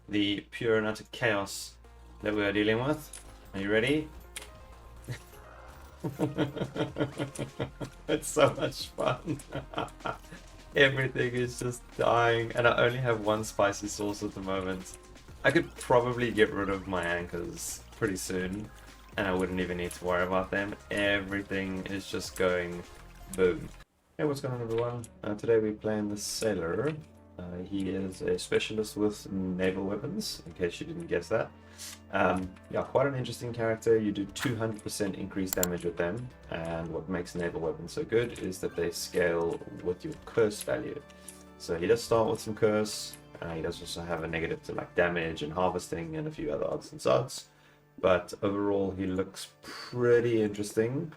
the pure and utter chaos that we are dealing with. Are you ready? It's so much fun. Everything is just dying, and I only have one spicy sauce at the moment. I could probably get rid of my anchors pretty soon, and I wouldn't even need to worry about them. Everything is just going boom. Hey, what's going on, everyone? Today we're playing the Sailor. He is a specialist with naval weapons, in case you didn't guess that. Yeah, quite an interesting character. You do 200% increased damage with them, and what makes naval weapons so good is that they scale with your curse value. So he does start with some curse. He does also have a negative to like damage and harvesting and a few other odds and sods. But overall, he looks pretty interesting.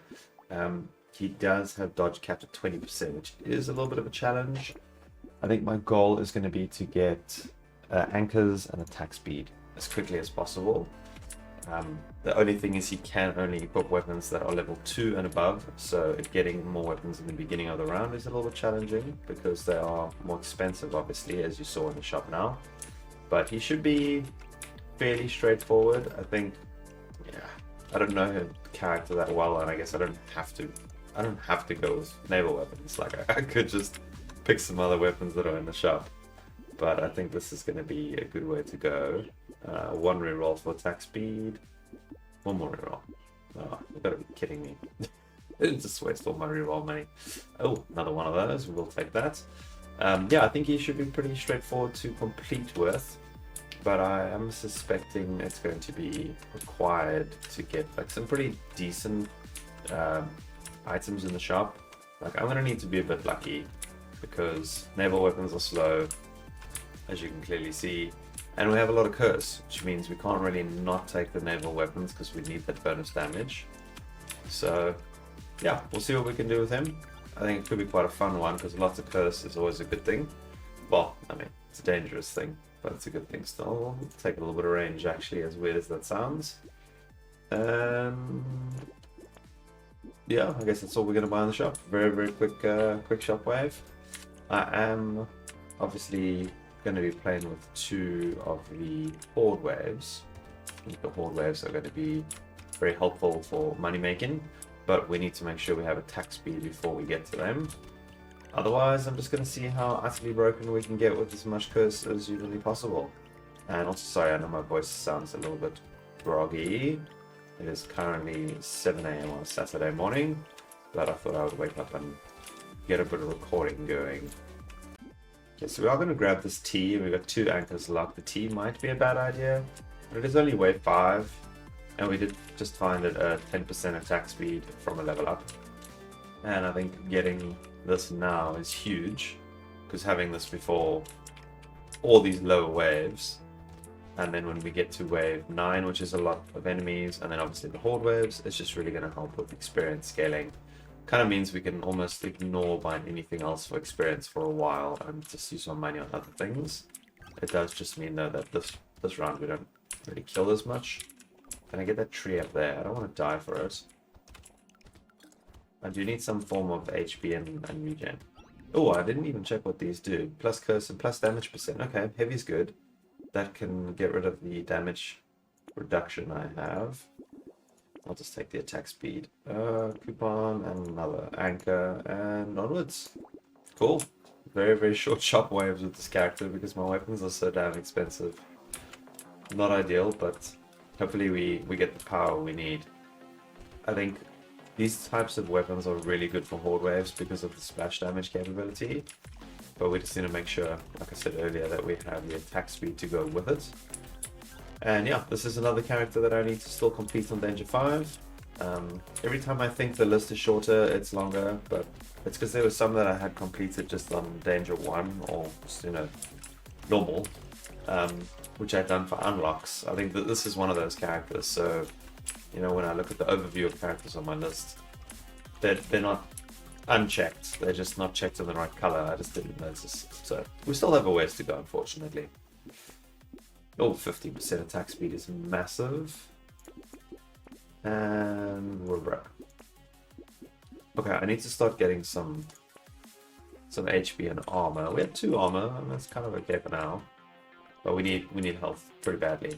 He does have dodge capped at 20%, which is a little bit of a challenge. I think my goal is going to be to get anchors and attack speed as quickly as possible. The only thing is he can only equip weapons that are level 2 and above, so getting more weapons in the beginning of the round is a little bit challenging because they are more expensive, obviously, as you saw in the shop now. But he should be fairly straightforward. I think, yeah, I don't know the character that well, and I guess I don't have to go with naval weapons. Like I could just pick some other weapons that are in the shop. But I think this is going to be a good way to go. One reroll for attack speed. One more reroll. Oh, you gotta be kidding me. Just waste all my reroll money. Oh, another one of those. We'll take that. Yeah, I think he should be pretty straightforward to complete with. But I am suspecting it's going to be required to get like some pretty decent items in the shop. Like I'm gonna need to be a bit lucky because naval weapons are slow, as you can clearly see, and we have a lot of curse, which means we can't really not take the naval weapons because we need that bonus damage. So yeah, we'll see what we can do with him. I think it could be quite a fun one because lots of curse is always a good thing. Well, I mean, it's a dangerous thing, but it's a good thing still. We'll take a little bit of range, actually, as weird as that sounds. Yeah, I guess that's all we're going to buy in the shop. Very, very quick shop wave. I am obviously going to be playing with 2 of the horde waves. I think the horde waves are going to be very helpful for money making, but we need to make sure we have attack speed before we get to them. Otherwise, I'm just going to see how utterly broken we can get with as much curse as humanly possible. And also, sorry, I know my voice sounds a little bit groggy. It is currently 7 AM on a Saturday morning, but I thought I would wake up and get a bit of recording going. Okay, so we are going to grab this T. We've got 2 anchors locked. The T might be a bad idea, but it is only wave 5, and we did just find it a 10% attack speed from a level up. And I think getting this now is huge, because having this before all these lower waves, and then when we get to wave 9, which is a lot of enemies, and then obviously the horde waves, it's just really going to help with experience scaling. Kind of means we can almost ignore buying anything else for experience for a while and just use our money on other things. It does just mean though that this round we don't really kill as much. Can I get that tree up there? I don't want to die for it. I do need some form of HP and regen. Oh, I didn't even check what these do. Plus curse and plus damage percent. Okay, heavy's good. That can get rid of the damage reduction I have. I'll just take the attack speed. Coupon and another anchor and onwards. Cool. Very, very short shop waves with this character because my weapons are so damn expensive. Not ideal, but hopefully we get the power we need. I think these types of weapons are really good for horde waves because of the splash damage capability. But we just need to make sure, like I said earlier, that we have the attack speed to go with it. And yeah, this is another character that I need to still complete on Danger 5. Every time I think the list is shorter, it's longer, but it's because there were some that I had completed just on Danger 1 or just, normal, which I'd done for unlocks. I think that this is one of those characters, so when I look at the overview of characters on my list, they're not unchecked, they're just not checked in the right color. I just didn't notice. So we still have a ways to go, unfortunately. Oh, 15% attack speed is massive. And we're broke. Okay, I need to start getting some HP and armor. We have 2 armor, and that's kind of okay for now. But we need health pretty badly.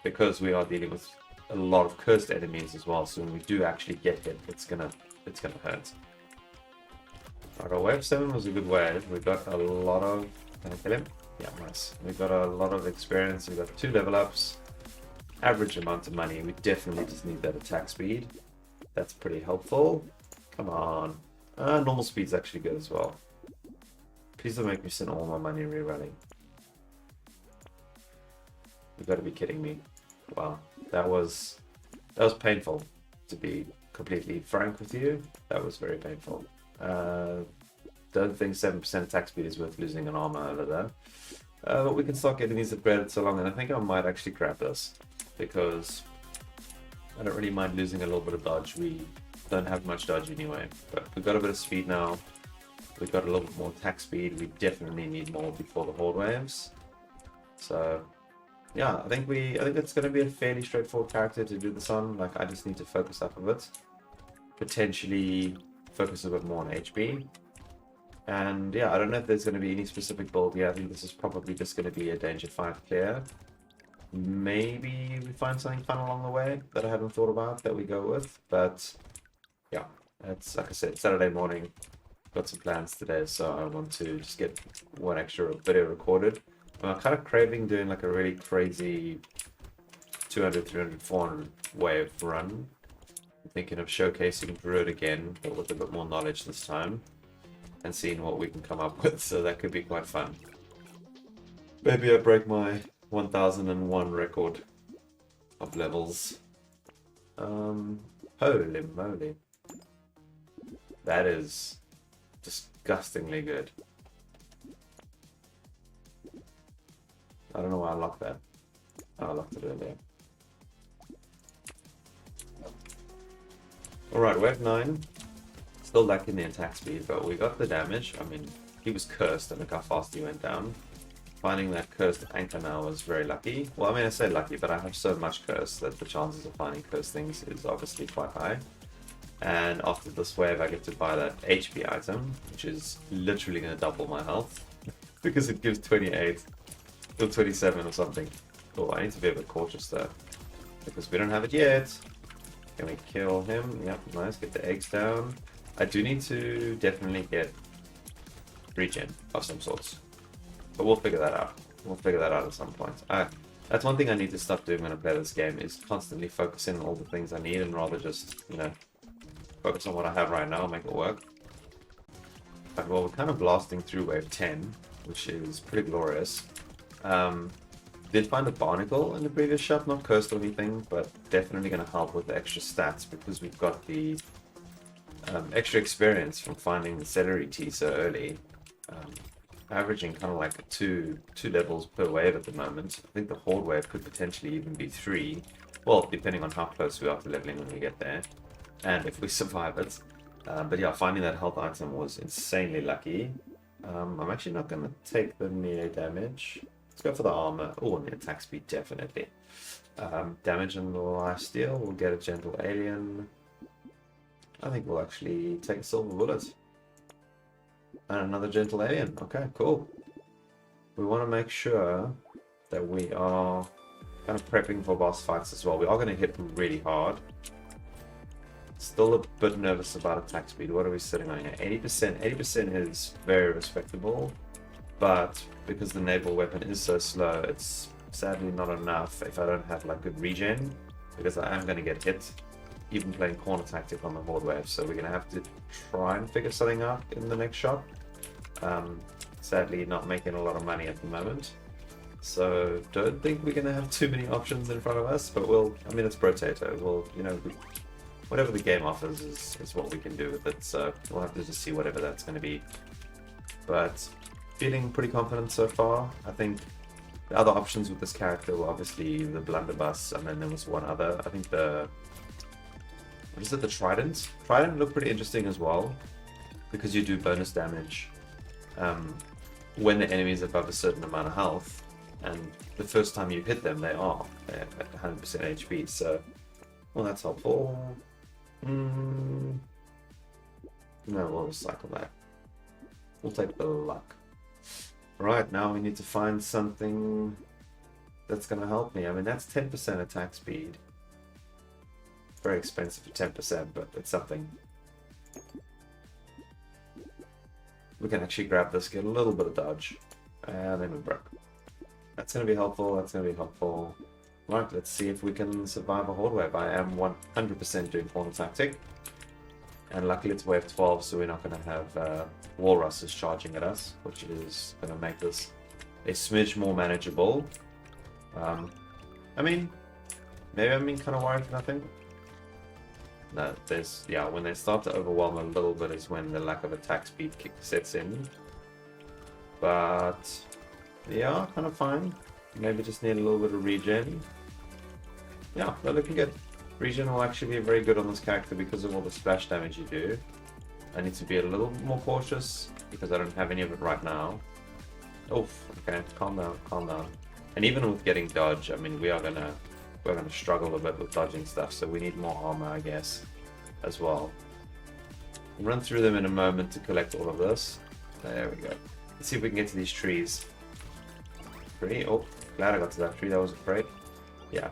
Because we are dealing with a lot of cursed enemies as well, so when we do actually get hit, it's gonna hurt. Alright, our wave 7 was a good wave. We got a lot of... Can I kill him? Yeah, nice. We got a lot of experience. We got 2 level ups. Average amount of money. We definitely just need that attack speed. That's pretty helpful. Come on. Normal speed's actually good as well. Please don't make me send all my money rerunning. You gotta be kidding me. Wow. That was painful, to be completely frank with you. That was very painful. Don't think 7% attack speed is worth losing an armor over there. But we can start getting these upgraded so long, and I think I might actually grab this, because I don't really mind losing a little bit of dodge. We don't have much dodge anyway, but we've got a bit of speed now. We've got a little bit more attack speed. We definitely need more before the horde waves. So yeah, I think it's going to be a fairly straightforward character to do this on. Like, I just need to focus up a bit, potentially focus a bit more on HP. And yeah, I don't know if there's going to be any specific build here. I think this is probably just going to be a danger 5 clear. Maybe we find something fun along the way that I haven't thought about that we go with. But yeah, it's like I said, Saturday morning. Got some plans today, so I want to just get one extra video recorded. I'm kind of craving doing like a really crazy 200, 300, 400 wave run. I'm thinking of showcasing Druid again, but with a bit more knowledge this time, and seeing what we can come up with, so that could be quite fun. Maybe I break my 1001 record of levels. Holy moly. That is disgustingly good. I don't know why I locked that. Oh, I locked it earlier. Alright, wave 9. Still lacking the attack speed, but we got the damage. I mean, he was cursed, and look how fast he went down. Finding that cursed anchor now was very lucky. Well, I mean, I say lucky, but I have so much curse that the chances of finding cursed things is obviously quite high. And after this wave, I get to buy that HP item, which is literally going to double my health, because it gives 28 or 27 or something. Cool, I need to be a bit cautious though, because we don't have it yet. Can we kill him? Yep, nice, get the eggs down. I do need to definitely get regen of some sorts, but we'll figure that out. We'll figure that out at some point. That's one thing I need to stop doing when I play this game, is constantly focusing on all the things I need, and rather just, you know, focus on what I have right now and make it work. But, well, we're kind of blasting through wave 10, which is pretty glorious. Did find a barnacle in the previous shop, not cursed or anything, but definitely going to help with the extra stats, because we've got the extra experience from finding the celery tea so early. Averaging kind of like two levels per wave at the moment. I think the horde wave could potentially even be 3. Well, depending on how close we are to leveling when we get there, and if we survive it. But yeah, finding that health item was insanely lucky. I'm actually not going to take the melee damage. Let's go for the armor. Oh, and the attack speed, definitely. Damage and the lifesteal. We'll get a gentle alien. I think we'll actually take a silver bullet. And another gentle alien. Okay, cool. We want to make sure that we are kind of prepping for boss fights as well. We are going to hit them really hard. Still a bit nervous about attack speed. What are we sitting on here? 80%. 80% is very respectable, but because the naval weapon is so slow, it's sadly not enough if I don't have like good regen, because I am going to get hit, even playing corner tactic on the horde wave. So we're going to have to try and figure something out in the next shop. Sadly, not making a lot of money at the moment, so don't think we're going to have too many options in front of us. But I mean, it's Brotato. We'll, you know, whatever the game offers is what we can do with it, so we'll have to just see whatever that's going to be. But feeling pretty confident so far. I think the other options with this character were obviously the blunderbuss, and then there was one other. I think the trident? Trident looked pretty interesting as well, because you do bonus damage when the enemy is above a certain amount of health, and the first time you hit them, they are at 100% HP, so, well, that's helpful. No, we'll recycle that. We'll take the luck. Right, now we need to find something that's going to help me. I mean, that's 10% attack speed. Very expensive for 10%, but it's something. We can actually grab this, get a little bit of dodge, and then we broke. That's going to be helpful, that's going to be helpful. Right, let's see if we can survive a horde wave. I am 100% doing corner tactic. And luckily it's wave 12, so we're not going to have walruses charging at us, which is going to make this a smidge more manageable. I mean, maybe I'm being kind of worried for nothing. No, there's, yeah, when they start to overwhelm a little bit is when the lack of attack speed sets in. But, yeah, kind of fine. Maybe just need a little bit of regen. Yeah, they're looking good. Regen will actually be very good on this character because of all the splash damage you do. I need to be a little more cautious because I don't have any of it right now. Oof, okay, calm down, calm down. And even with getting dodge, I mean, we're gonna struggle a bit with dodging stuff, so we need more armor, I guess, as well. We'll run through them in a moment to collect all of this. There we go. Let's see if we can get to these trees. Pretty. Oh, glad I got to that tree. That was great. Yeah.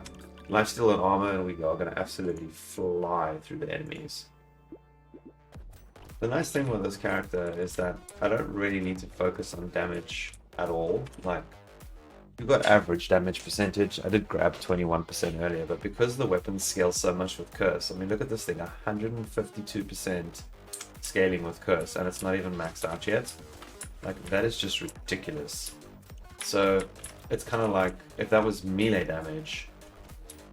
Lifesteal and armor, and we are going to absolutely fly through the enemies. The nice thing with this character is that I don't really need to focus on damage at all. Like, we've got average damage percentage. I did grab 21% earlier, but because the weapons scale so much with Curse, I mean, look at this thing, 152% scaling with Curse, and it's not even maxed out yet. Like, that is just ridiculous. So, it's kind of like, if that was melee damage,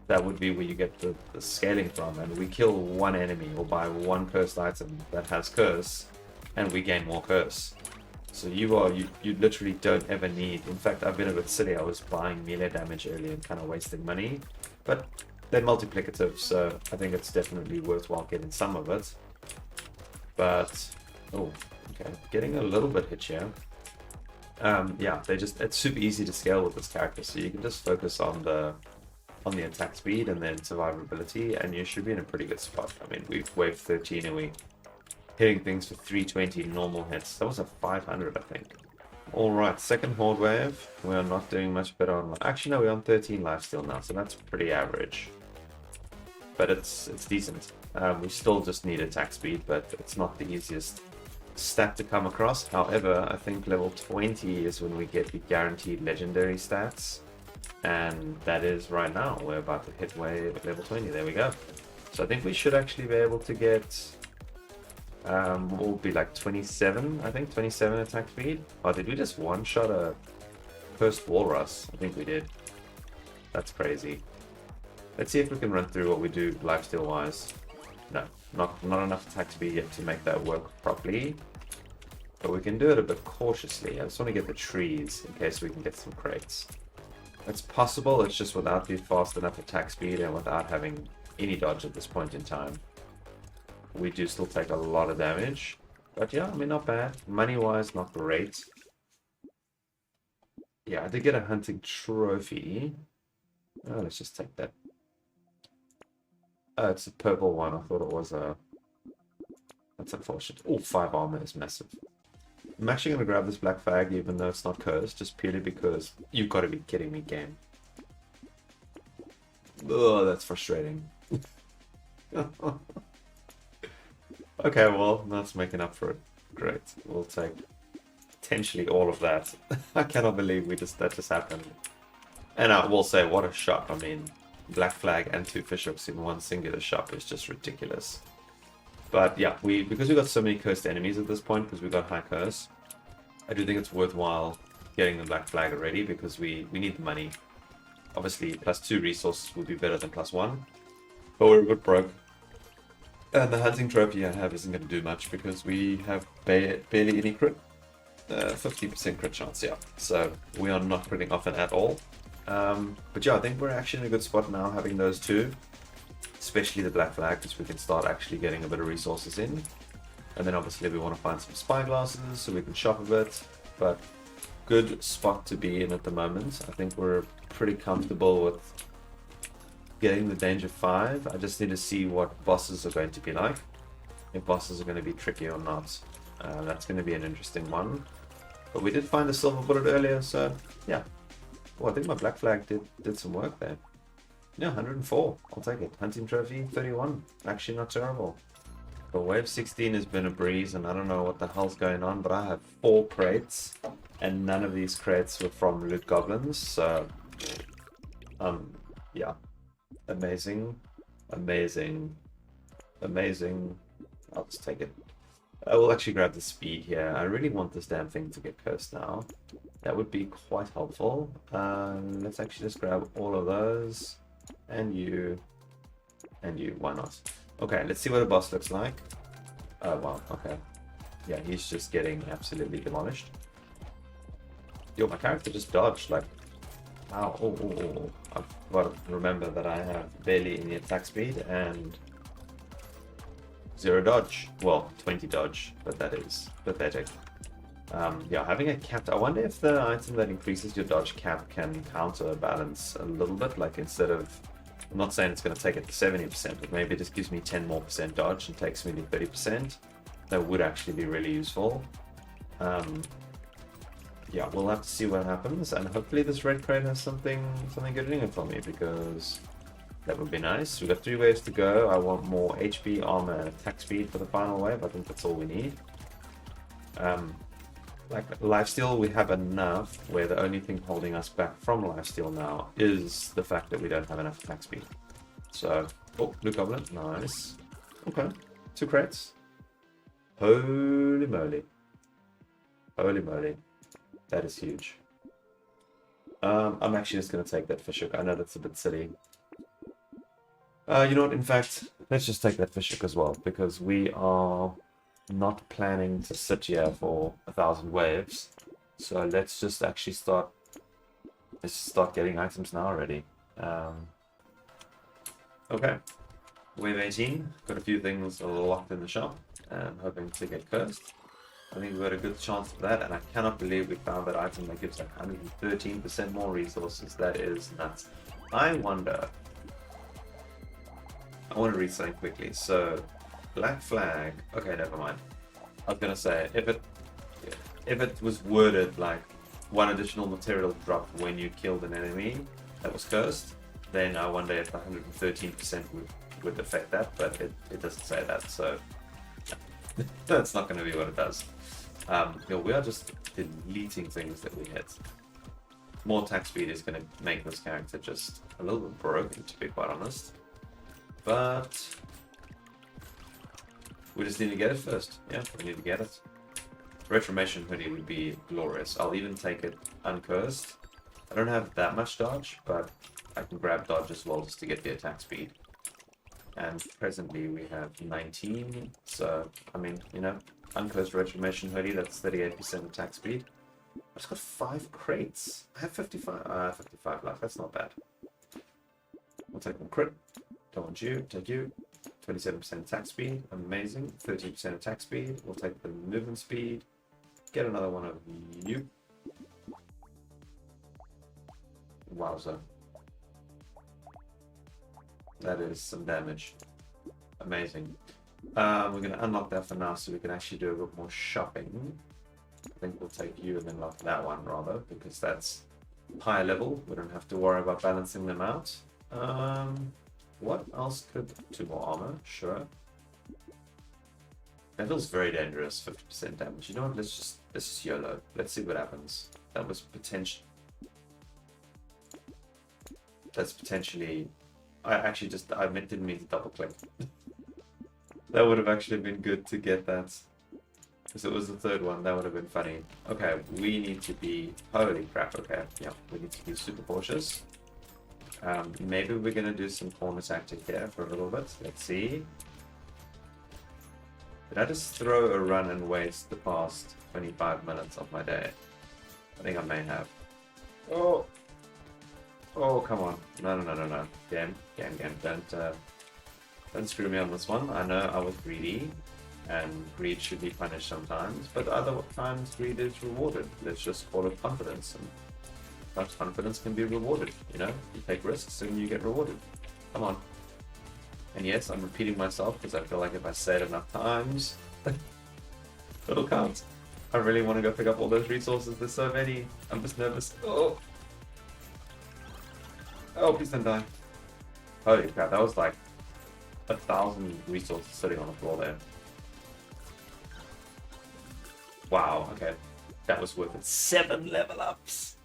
that would be where you get the scaling from, and we kill one enemy or buy one cursed item that has curse, and we gain more curse. So you literally don't ever need. In fact, I've been a bit silly. I was buying melee damage earlier and kind of wasting money, but they're multiplicative, so I think it's definitely worthwhile getting some of it. But oh, okay, getting a little bit hit here. Yeah, it's super easy to scale with this character, so you can just focus on the attack speed and then survivability, and you should be in a pretty good spot. I mean, we've wave 13 and we hitting things for 320 normal hits. That was a 500, I think. Alright, second horde wave. We are not doing much better on... Actually, no, we're on 13 lifesteal now, so that's pretty average. But it's decent. We still just need attack speed, but it's not the easiest stat to come across. However, I think level 20 is when we get the guaranteed legendary stats. And that is right now. We're about to hit level 20. There we go. So I think we should actually be able to get... will be like 27, I think. 27 attack speed. Oh, did we just one-shot a first walrus? I think we did. That's crazy. Let's see if we can run through what we do lifesteal-wise. No, not enough attack speed yet to make that work properly. But we can do it a bit cautiously. I just want to get the trees in case we can get some crates. It's possible, it's just without the fast enough attack speed and without having any dodge at this point in time. We do still take a lot of damage. But yeah, I mean, not bad. Money-wise, not great. Yeah, I did get a hunting trophy. Oh, let's just take that. Oh, it's a purple one. I thought it was a... That's unfortunate. Oh, 5 armor is massive. I'm actually going to grab this black flag even though it's not cursed, just purely because you've got to be kidding me, game. Oh, that's frustrating. Okay, well, that's making up for it. Great. We'll take potentially all of that. I cannot believe that just happened. And I will say, what a shot. I mean, black flag and 2 fishhooks in one singular shot is just ridiculous. But yeah, because we got so many cursed enemies at this point, because we got high curse, I do think it's worthwhile getting the black flag already because we need the money. Obviously, +2 resources would be better than +1, but we're a bit broke. And the hunting trophy I have isn't going to do much because we have barely any crit. 50% crit chance, yeah. So we are not critting often at all. But yeah, I think we're actually in a good spot now having those two. Especially the black flag, because we can start actually getting a bit of resources in. And then obviously we want to find some spyglasses so we can shop a bit. But good spot to be in at the moment. I think we're pretty comfortable with getting the danger 5. I just need to see what bosses are going to be like. If bosses are going to be tricky or not. That's going to be an interesting one. But we did find a silver bullet earlier, so yeah. Well, I think my black flag did some work there. Yeah, 104. I'll take it. Hunting trophy, 31. Actually not terrible. But wave 16 has been a breeze, and I don't know what the hell's going on, but I have 4 crates, and none of these crates were from loot goblins, so yeah. Amazing. Amazing. Amazing. I'll just take it. I will actually grab the speed here. I really want this damn thing to get cursed now. That would be quite helpful. Let's actually just grab all of those. And you. And you. Why not? Okay, let's see what the boss looks like. Oh, wow. Okay. Yeah, he's just getting absolutely demolished. Yo, my character just dodged. Like, wow. Oh. I've got to remember that I have barely any attack speed and 0 dodge. Well, 20 dodge, but that is pathetic. Yeah, having a capped... I wonder if the item that increases your dodge cap can counterbalance a little bit. Like, instead of... I'm not saying it's going to take it to 70%, but maybe it just gives me 10 more % dodge and takes me to 30%. That would actually be really useful. Yeah, we'll have to see what happens, and hopefully this red crate has something good in it for me, because that would be nice. We've got 3 waves to go. I want more HP, armor, and attack speed for the final wave. I think that's all we need. Like lifesteal, we have enough, where the only thing holding us back from lifesteal now is the fact that we don't have enough attack speed. So, oh, blue goblin, nice. Okay, 2 crates. Holy moly. Holy moly. That is huge. I'm actually just going to take that fish hook. I know that's a bit silly. You know what, in fact, let's just take that fish hook as well, because we are not planning to sit here for 1,000 waves. So let's just actually start getting items now already. Okay. Wave 18. Got a few things locked in the shop. And hoping to get cursed. I think we've got a good chance for that, and I cannot believe we found that item that gives 113% more resources. That is nuts. I want to read something quickly. So, black flag. Okay, never mind. I was gonna say if it was worded like 1 additional material dropped when you killed an enemy that was cursed, then I wonder if 113% would affect that, but it doesn't say that, so that's not going to be what it does. We are just deleting things that we hit. More attack speed is going to make this character just a little bit broken, to be quite honest. But we just need to get it first. Yeah, we need to get it. Reformation hoodie would be glorious. I'll even take it uncursed. I don't have that much dodge, but I can grab dodge as well just to get the attack speed. And presently we have 19, so, I mean, you know, uncursed Reformation hoodie, that's 38% attack speed. I've just got 5 crates. I have 55 life, that's not bad. We'll take one crit. Don't want you, take you. 27% attack speed, amazing. 13% attack speed, we'll take the movement speed. Get another one of you. Wowza. That is some damage. Amazing. We're going to unlock that for now so we can actually do a bit more shopping. I think we'll take you and then lock that one rather, because that's higher level. We don't have to worry about balancing them out. What else could... 2 more armor, sure. That feels very dangerous, 50% damage. You know what, let's just YOLO. Let's see what happens. That was potential... That's potentially... I didn't mean to double click. That would have actually been good to get that. Because it was the 3rd one, that would have been funny. Okay, we need to be... Holy crap, okay. Yeah, we need to be super cautious. Maybe we're going to do some corner tactic here for a little bit. Let's see. Did I just throw a run and waste the past 25 minutes of my day? I think I may have. Oh! Oh, come on. No. Game. Don't screw me on this one. I know I was greedy, and greed should be punished sometimes, but other times greed is rewarded. Let's just call it confidence, and perhaps confidence can be rewarded, you know? You take risks and you get rewarded. Come on. And yes, I'm repeating myself because I feel like if I say it enough times, it'll count. I really want to go pick up all those resources. There's so many. I'm just nervous. Oh. Oh, please don't die. Holy crap, that was like 1,000 resources sitting on the floor there. Wow, okay. That was worth it. 7 level ups!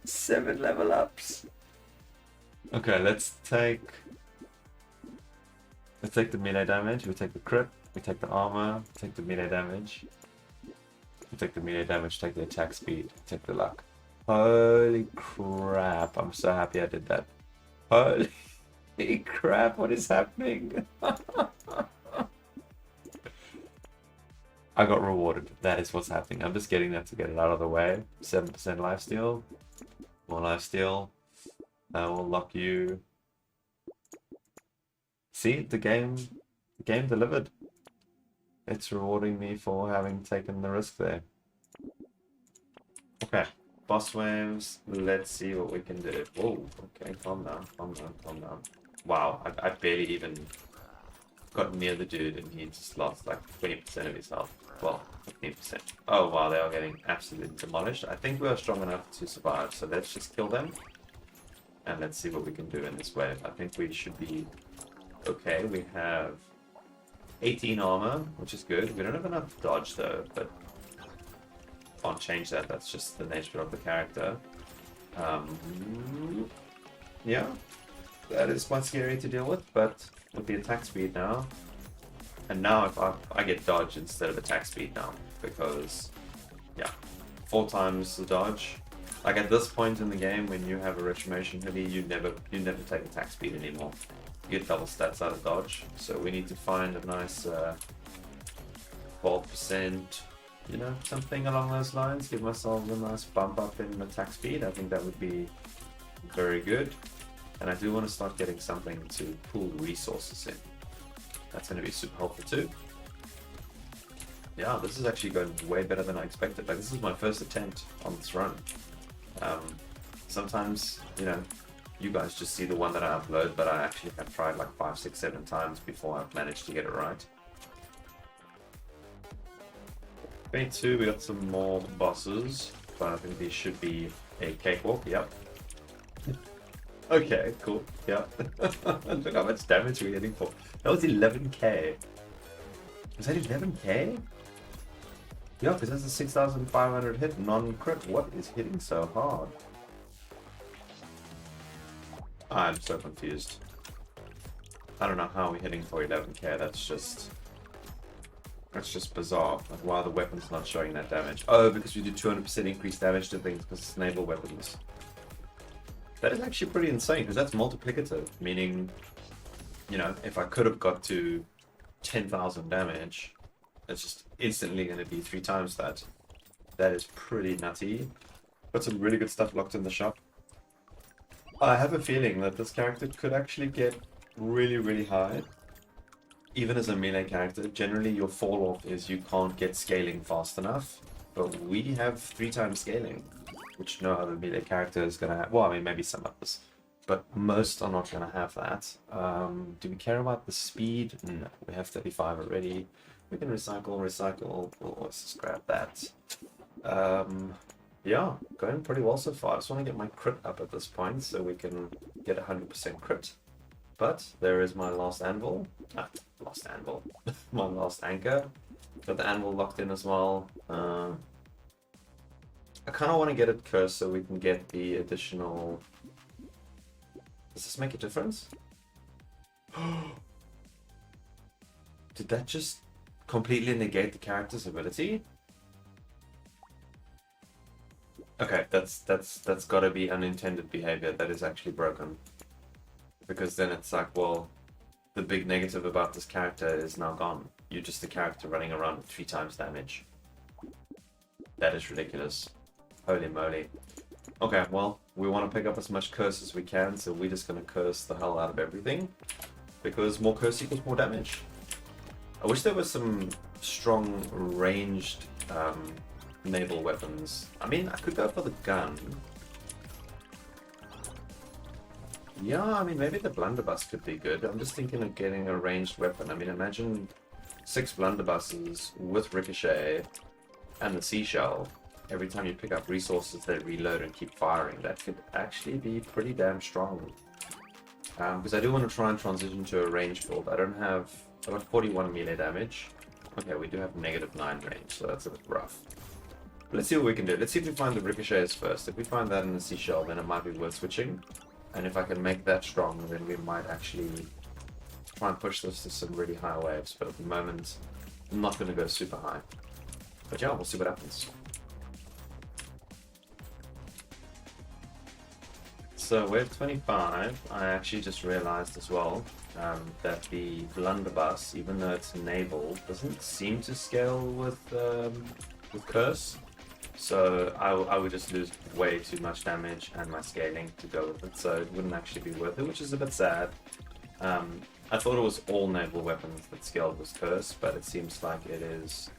7 level ups! Okay, let's take the melee damage, we take the crit, we take the armor, take the melee damage. We take the melee damage, take the attack speed, take the luck. Holy crap, I'm so happy I did that. Holy crap, what is happening? I got rewarded. That is what's happening. I'm just getting that to get it out of the way. 7% lifesteal. More lifesteal. We'll lock you. See, the game delivered. It's rewarding me for having taken the risk there. Okay, boss waves. Let's see what we can do. Oh, okay, calm down, calm down, calm down. Wow, I barely even got near the dude and he just lost like 20% of his health. Well, 15%. Oh wow, they are getting absolutely demolished. I think we are strong enough to survive, so let's just kill them. And let's see what we can do in this wave. I think we should be okay. We have 18 armor, which is good. We don't have enough dodge though, but can't change that. That's just the nature of the character. Yeah, that is quite scary to deal with, but with the attack speed now, and now if I get dodge instead of attack speed now, because yeah, 4 times the dodge. Like at this point in the game, when you have a retribution hoodie, you never take attack speed anymore. You get double stats out of dodge. So we need to find a nice 12%, you know, something along those lines. Give myself a nice bump up in attack speed. I think that would be very good. And I do want to start getting something to pull resources in. That's going to be super helpful too. Yeah, this is actually going way better than I expected. Like, this is my first attempt on this run. Sometimes, you know, you guys just see the one that I upload, but I actually have tried like 5, 6, 7 times before I've managed to get it right. 22, we got some more bosses, but I think these should be a cakewalk. Yep. Okay, cool. Yep. Look how much damage we're hitting for. That was 11k. Was that 11k? Yeah, because that's a 6,500 hit non-crit. What is hitting so hard? I'm so confused. I don't know how we're hitting for 11k. That's just bizarre. Like, why are the weapons not showing that damage? Oh, because we do 200% increased damage to things because it's naval weapons. That is actually pretty insane because that's multiplicative, meaning, you know, if I could have got to 10,000 damage, it's just instantly going to be 3 times that. That is pretty nutty. Got some really good stuff locked in the shop. I have a feeling that this character could actually get really, really high. Even as a melee character, generally your fall off is you can't get scaling fast enough. But we have 3 times scaling, which no other melee character is going to have. Well, I mean, maybe some others. But most are not going to have that. Do we care about the speed? No, we have 35 already. We can recycle. We'll always just grab that. Yeah, going pretty well so far. I just want to get my crit up at this point so we can get 100% crit. But there is my last anvil. Lost anvil. My last anchor. Got the anvil locked in as well. I kind of want to get it cursed so we can get the additional... Does this make a difference? Did that just completely negate the character's ability? Okay, that's got to be unintended behavior. That is actually broken. Because then it's like, well, the big negative about this character is now gone. You're just a character running around with 3 times damage. That is ridiculous. Holy moly. Okay, well, we want to pick up as much curse as we can, so we're just going to curse the hell out of everything. Because more curse equals more damage. I wish there was some strong ranged naval weapons. I mean, I could go for the gun. Yeah, I mean, maybe the blunderbuss could be good. I'm just thinking of getting a ranged weapon. I mean, imagine 6 blunderbusses with ricochet and the seashell, every time you pick up resources, they reload and keep firing. That could actually be pretty damn strong. Because I do want to try and transition to a range build. I've got 41 melee damage. Okay, we do have -9 range, so that's a bit rough. But let's see what we can do. Let's see if we find the ricochets first. If we find that in the seashell, then it might be worth switching. And if I can make that strong, then we might actually try and push this to some really high waves. But at the moment, I'm not going to go super high. But yeah, we'll see what happens. So wave 25, I actually just realized as well that the blunderbuss, even though it's enabled, doesn't seem to scale with curse. So I would just lose way too much damage and my scaling to go with it, so it wouldn't actually be worth it, which is a bit sad. I thought it was all naval weapons that scaled with curse, but it seems like it is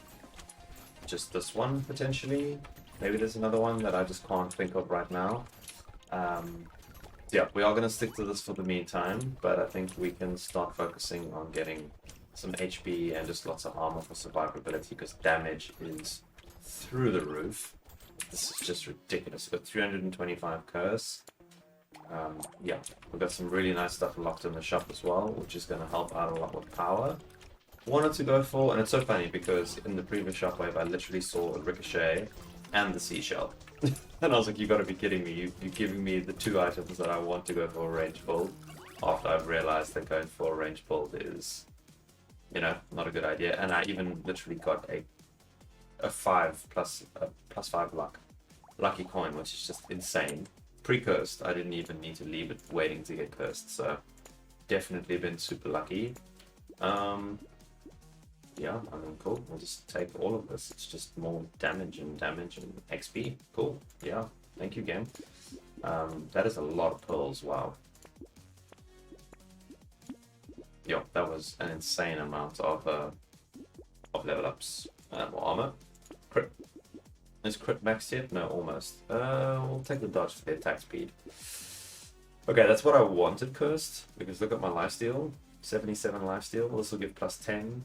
just this one potentially. Maybe there's another one that I just can't think of right now. Yeah, we are going to stick to this for the meantime, but I think we can start focusing on getting some HP and just lots of armor for survivability, because damage is through the roof. This is just ridiculous. We've got 325 curse. Yeah, we've got some really nice stuff locked in the shop as well, which is going to help out a lot with power. Wanted to go for, and it's so funny because in the previous shop wave I literally saw a ricochet and the seashell. And I was like, you gotta be kidding me, you're giving me the two items that I want to go for a range build, after I've realized that going for a range build is, you know, not a good idea. And I even literally got a 5 plus 5 lucky coin, which is just insane. Pre-cursed, I didn't even need to leave it waiting to get cursed, so definitely been super lucky. Yeah, I mean, cool. We'll just take all of this. It's just more damage and XP. Cool. Yeah, thank you, game. That is a lot of pearls. Wow. Yeah, that was an insane amount of level ups. More armor. Crit. Is crit maxed yet? No, almost. We'll take the dodge for the attack speed. Okay, that's what I wanted cursed, because look at my lifesteal. 77 lifesteal. This will give +10.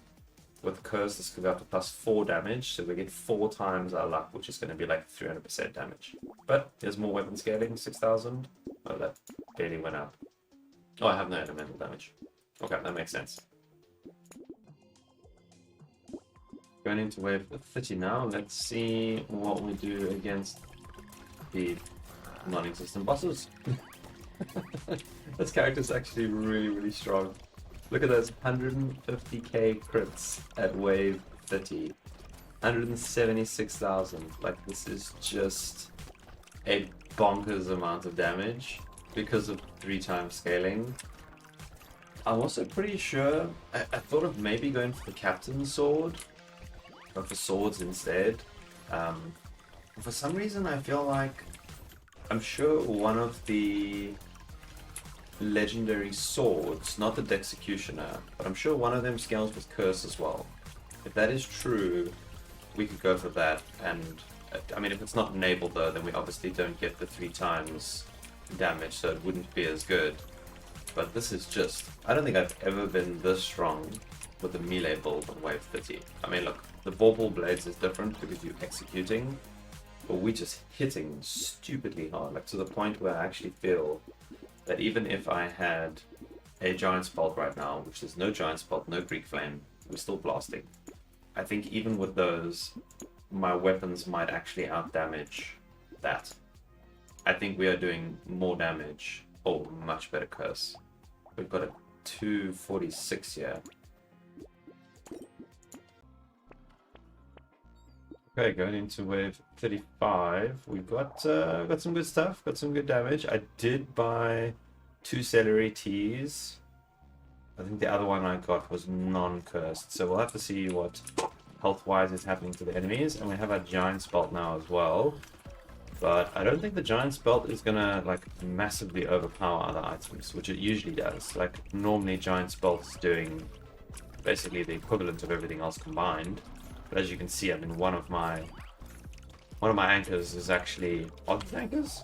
With curse, this could go up to +4 damage, so we get 4 times our luck, which is going to be like 300% damage. But there's more weapon scaling, 6,000. Oh, that barely went up. Oh, I have no elemental damage. Okay, that makes sense. Going into wave 30 now, let's see what we do against the non-existent bosses. This character's actually really strong. Look at those 150k crits at wave 30. 176,000. Like, this is just a bonkers amount of damage because of 3 times scaling. I'm also pretty sure, I thought of maybe going for the captain's sword, but for swords instead. For some reason I feel like, I'm sure one of the legendary swords, not the Dexecutioner, but I'm sure one of them scales with curse as well. If that is true, we could go for that. And I mean, if it's not enabled though, then we obviously don't get the 3 times damage, so it wouldn't be as good. But this is just, I don't think I've ever been this strong with a melee build on wave 30. I mean, look, the bauble blades is different because you're executing, but we're just hitting stupidly hard, like to the point where I actually feel that even if I had a giant spalt right now, which is no giant spalt, no Greek flame, we're still blasting. I think even with those, my weapons might actually outdamage that. I think we are doing more damage, or much better curse. We've got a 246 here. Okay, going into wave 35, we've got some good stuff, got some good damage. I did buy 2 celery teas. I think the other one I got was non-cursed, so we'll have to see what health-wise is happening to the enemies. And we have our giant spelt now as well, but I don't think the giant spelt is gonna like massively overpower other items, which it usually does. Like normally giant spelt is doing basically the equivalent of everything else combined. But as you can see, I mean, one of my anchors is actually anchors.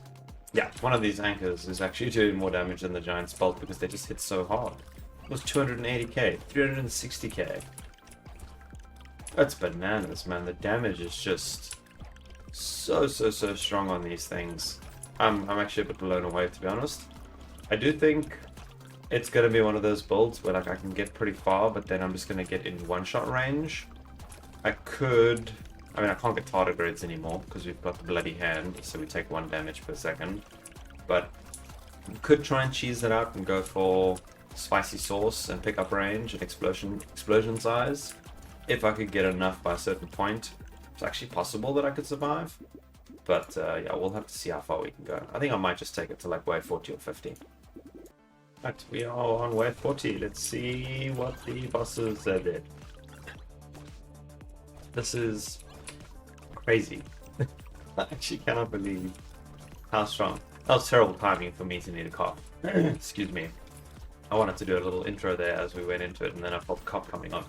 Yeah, one of these anchors is actually doing more damage than the giant spelt because they just hit so hard. It was 280k, 360k. It's bananas, man. The damage is just so strong on these things. I'm actually a bit blown away, to be honest. I do think it's gonna be one of those builds where like I can get pretty far, but then I'm just gonna get in one-shot range. I mean, I can't get tardigrades anymore because we've got the bloody hand, so we take 1 damage per second. But could try and cheese it out and go for spicy sauce and pick up range and explosion size. If I could get enough by a certain point, it's actually possible that I could survive. But yeah, we'll have to see how far we can go. I think I might just take it to like wave 40 or 50. Right, we are on wave 40. Let's see what the bosses did. This is crazy. I actually cannot believe how strong. That was terrible timing for me to need a cough. Excuse me. I wanted to do a little intro there as we went into it, and then I felt the cough coming on.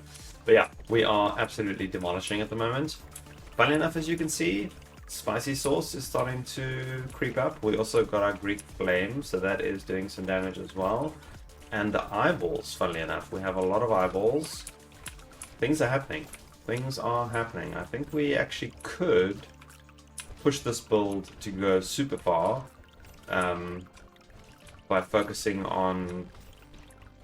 But yeah, we are absolutely demolishing at the moment. Funnily enough, as you can see, spicy sauce is starting to creep up. We also got our Greek flame, so that is doing some damage as well. And the eyeballs, funnily enough, we have a lot of eyeballs. Things are happening. Things are happening. I think we actually could push this build to go super far by focusing on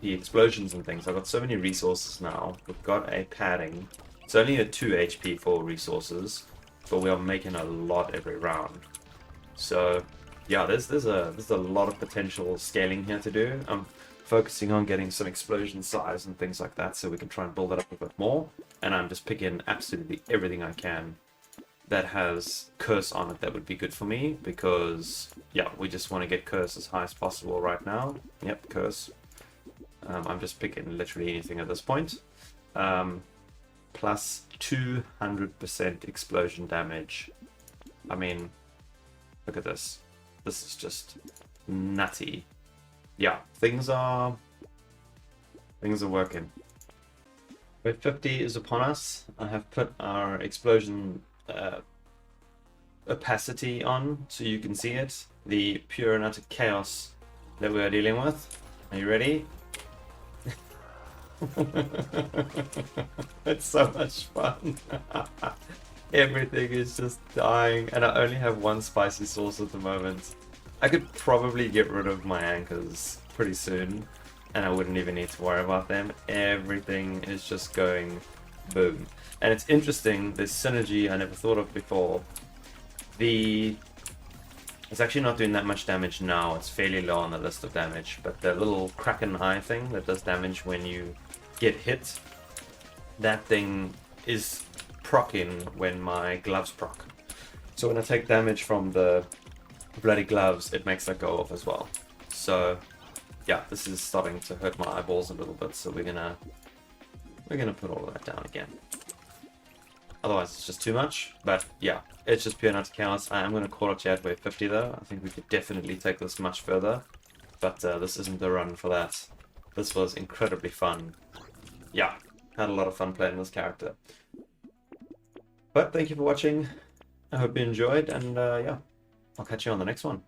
the explosions and things. I've got so many resources now. We've got a padding. It's only a 2 HP for resources, but we are making a lot every round. So yeah, there's a lot of potential scaling here to do. I'm focusing on getting some explosion size and things like that so we can try and build it up a bit more. And I'm just picking absolutely everything I can that has curse on it that would be good for me, because yeah, we just want to get curse as high as possible right now. Yep, curse. I'm just picking literally anything at this point. Plus 200% explosion damage. I mean, look at this. This is just nutty. Yeah, things are working. Wave 50 is upon us. I have put our explosion opacity on so you can see it. The pure and utter chaos that we are dealing with. Are you ready? It's so much fun. Everything is just dying, and I only have 1 spicy sauce at the moment. I could probably get rid of my anchors pretty soon, and I wouldn't even need to worry about them. Everything is just going boom. And it's interesting, this synergy I never thought of before. It's actually not doing that much damage now. It's fairly low on the list of damage, but the little Kraken eye thing that does damage when you get hit, that thing is proccing when my gloves proc. So when I take damage from the bloody gloves, it makes that go off as well. So yeah, this is starting to hurt my eyeballs a little bit, so we're gonna put all of that down again. Otherwise it's just too much. But yeah, it's just pure nut chaos. I am going to call it at wave 50 though. I think we could definitely take this much further, but this isn't the run for that. This was incredibly fun. Yeah, had a lot of fun playing this character. But thank you for watching. I hope you enjoyed, and yeah, I'll catch you on the next one.